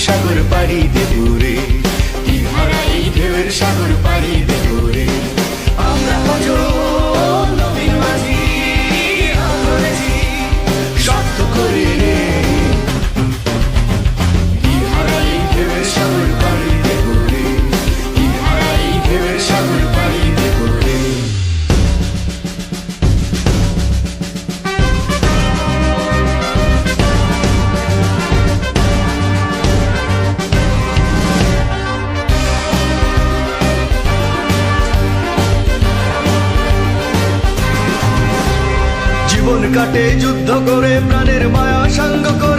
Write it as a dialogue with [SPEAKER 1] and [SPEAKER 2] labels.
[SPEAKER 1] সাগর পাড়ি দেবো রে, তীরহারা এই ঢেউয়ের সাগর পাড়ি দেবো রে। আমরা কজন নবীন মাঝি ধরেছি শক্ত করে রে, তীরহারা এই ঢেউয়ের সাগর পাড়ি দেবো রে, তীরহারা এই ঢেউয়ের সাগর পাড়ি দেবো রে। জীবন কাটে যুদ্ধ করে, প্রাণের মায়া সাঙ্গ করে।